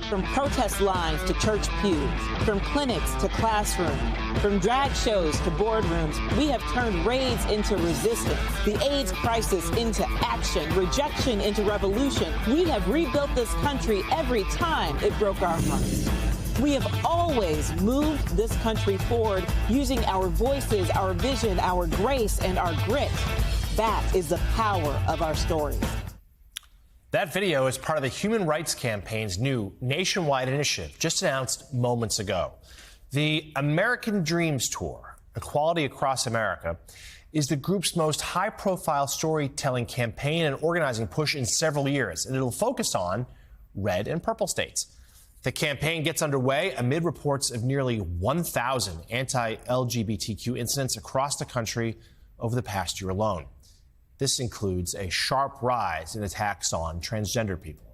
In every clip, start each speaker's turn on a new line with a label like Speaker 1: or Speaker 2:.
Speaker 1: From protest lines to church pews, from clinics to classrooms, from drag shows to boardrooms, we have turned raids into resistance, the AIDS crisis into action, rejection into revolution. We have rebuilt this country every time it broke our hearts. We have always moved this country forward using our voices, our vision, our grace, and our grit. That is the power of our stories.
Speaker 2: That video is part of the Human Rights Campaign's new nationwide initiative, just announced moments ago. The American Dreams Tour, Equality Across America, is the group's most high-profile storytelling campaign and organizing push in several years, and it'll focus on red and purple states. The campaign gets underway amid reports of nearly 1,000 anti-LGBTQ incidents across the country over the past year alone. This includes a sharp rise in attacks on transgender people.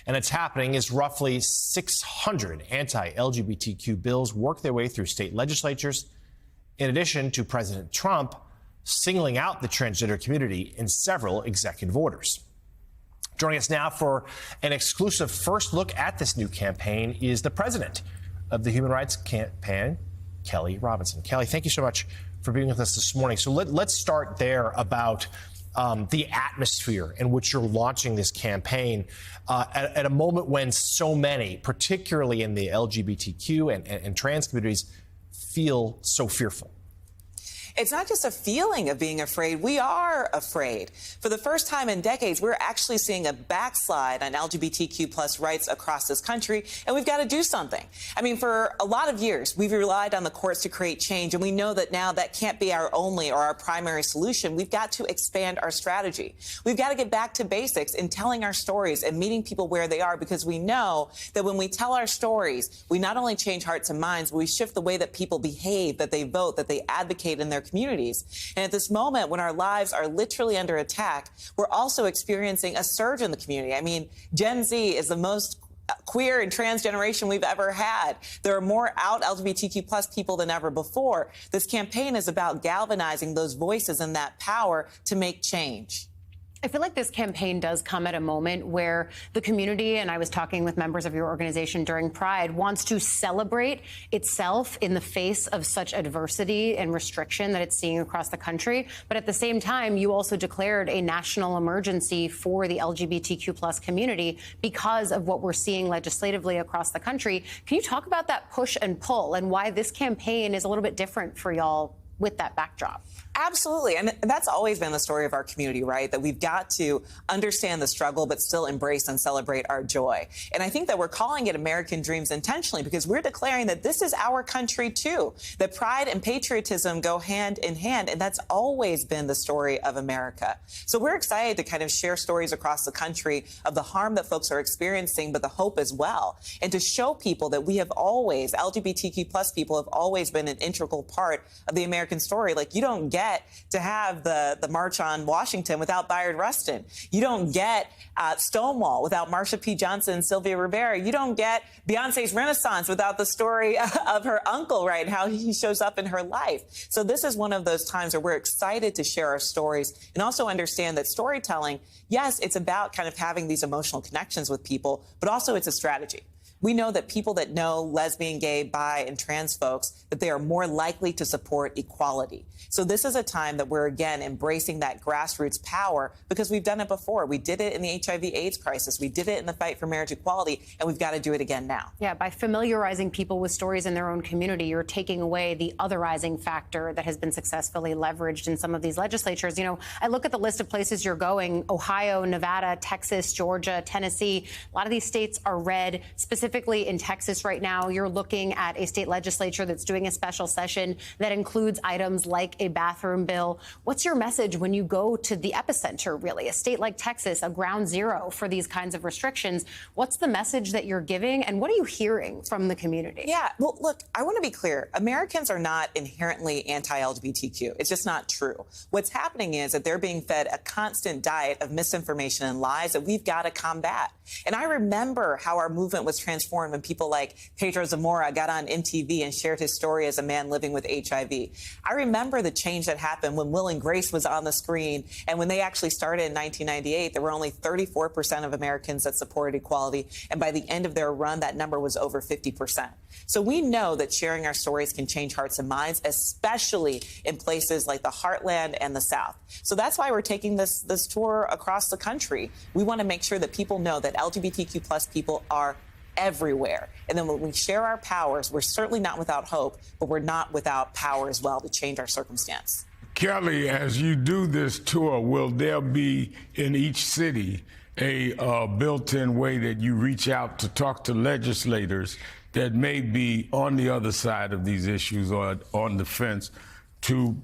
Speaker 2: And it's happening as roughly 600 anti-LGBTQ bills work their way through state legislatures, in addition to President Trump singling out the transgender community in several executive orders. Joining us now for an exclusive first look at this new campaign is the president of the Human Rights Campaign, Kelly Robinson. Kelly, thank you so much for being with us this morning. So let's start there about the atmosphere in which you're launching this campaign at a moment when so many, particularly in the LGBTQ and trans communities, feel so fearful.
Speaker 1: It's not just a feeling of being afraid. We are afraid. For the first time in decades, we're actually seeing a backslide on LGBTQ plus rights across this country, and we've got to do something. I mean, for a lot of years, we've relied on the courts to create change, and we know that now that can't be our only or our primary solution. We've got to expand our strategy. We've got to get back to basics in telling our stories and meeting people where they are, because we know that when we tell our stories, we not only change hearts and minds, but we shift the way that people behave, that they vote, that they advocate in their communities. And at this moment, when our lives are literally under attack, we're also experiencing a surge in the community. I mean, Gen Z is the most queer and trans generation we've ever had. There are more out LGBTQ plus people than ever before. This campaign is about galvanizing those voices and that power to make change.
Speaker 3: I feel like this campaign does come at a moment where the community, and I was talking with members of your organization during Pride, wants to celebrate itself in the face of such adversity and restriction that it's seeing across the country. But at the same time, you also declared a national emergency for the LGBTQ plus community because of what we're seeing legislatively across the country. Can you talk about that push and pull and why this campaign is a little bit different for y'all with that backdrop?
Speaker 1: Absolutely. And that's always been the story of our community, right? That we've got to understand the struggle, but still embrace and celebrate our joy. And I think that we're calling it American Dreams intentionally because we're declaring that this is our country, too, that pride and patriotism go hand in hand. And that's always been the story of America. So we're excited to kind of share stories across the country of the harm that folks are experiencing, but the hope as well. And to show people that we have always, LGBTQ plus people have always been an integral part of the American story. Like, you don't get to have the March on Washington without Bayard Rustin. You don't get Stonewall without Marsha P. Johnson and Sylvia Rivera. You don't get Beyonce's Renaissance without the story of her uncle, right, how he shows up in her life. So this is one of those times where we're excited to share our stories and also understand that storytelling, yes, it's about kind of having these emotional connections with people, but also it's a strategy. We know that people that know lesbian, gay, bi, and trans folks, that they are more likely to support equality. So this is a time that we're, again, embracing that grassroots power because we've done it before. We did it in the HIV/AIDS crisis. We did it in the fight for marriage equality, and we've got to do it again now.
Speaker 3: Yeah, by familiarizing people with stories in their own community, you're taking away the otherizing factor that has been successfully leveraged in some of these legislatures. You know, I look at the list of places you're going: Ohio, Nevada, Texas, Georgia, Tennessee. A lot of these states are red. Specifically in Texas right now, you're looking at a state legislature that's doing a special session that includes items like a bathroom bill. What's your message when you go to the epicenter, really, a state like Texas, a ground zero for these kinds of restrictions? What's the message that you're giving, and what are you hearing from the community?
Speaker 1: Yeah, well, look, I want to be clear. Americans are not inherently anti-LGBTQ. It's just not true. What's happening is that they're being fed a constant diet of misinformation and lies that we've got to combat. And I remember how our movement was transformed transformed when people like Pedro Zamora got on MTV and shared his story as a man living with HIV. I remember the change that happened when Will and Grace was on the screen, and when they actually started in 1998, there were only 34% of Americans that supported equality, and by the end of their run, that number was over 50%. So we know that sharing our stories can change hearts and minds, especially in places like the Heartland and the South. So that's why we're taking this tour across the country. We want to make sure that people know that LGBTQ plus people are everywhere. And then when we share our powers, we're certainly not without hope, but we're not without power as well to change our circumstance.
Speaker 4: Kelly, as you do this tour, will there be in each city a built-in way that you reach out to talk to legislators that may be on the other side of these issues or on the fence, to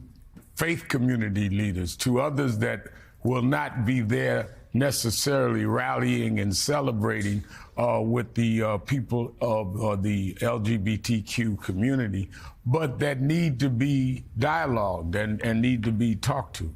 Speaker 4: faith community leaders, to others that will not be there necessarily rallying and celebrating with the people of the LGBTQ community, but that need to be dialogued and need to be talked to?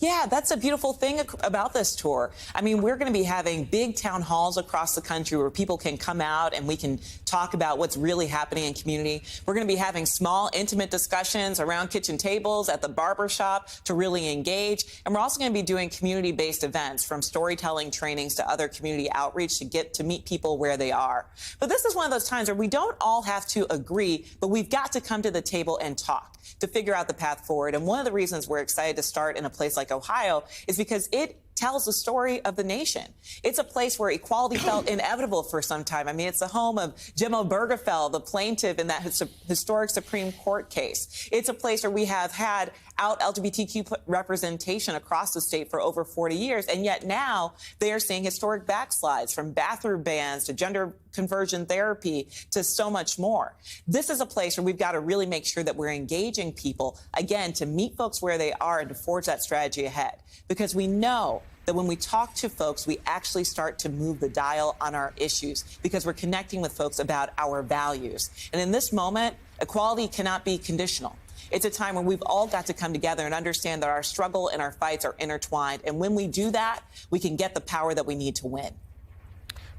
Speaker 1: Yeah, that's a beautiful thing about this tour. I mean, we're going to be having big town halls across the country where people can come out and we can talk about what's really happening in community. We're going to be having small, intimate discussions around kitchen tables, at the barber shop, to really engage. And we're also going to be doing community-based events, from storytelling trainings to other community outreach, to get to meet people where they are. But this is one of those times where we don't all have to agree, but we've got to come to the table and talk to figure out the path forward. And one of the reasons we're excited to start in a place like Ohio is because it tells the story of the nation. It's a place where equality felt inevitable for some time. I mean, it's the home of Jemma Obergefell, the plaintiff in that historic Supreme Court case. It's a place where we have had out LGBTQ representation across the state for over 40 years, and yet now they are seeing historic backslides, from bathroom bans to gender conversion therapy to so much more. This is a place where we've got to really make sure that we're engaging people, again, to meet folks where they are and to forge that strategy ahead. Because we know that when we talk to folks, we actually start to move the dial on our issues, because we're connecting with folks about our values. And in this moment, equality cannot be conditional. It's a time when we've all got to come together and understand that our struggle and our fights are intertwined. And when we do that, we can get the power that we need to win.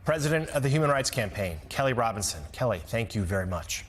Speaker 2: President of the Human Rights Campaign, Kelly Robinson. Kelly, thank you very much.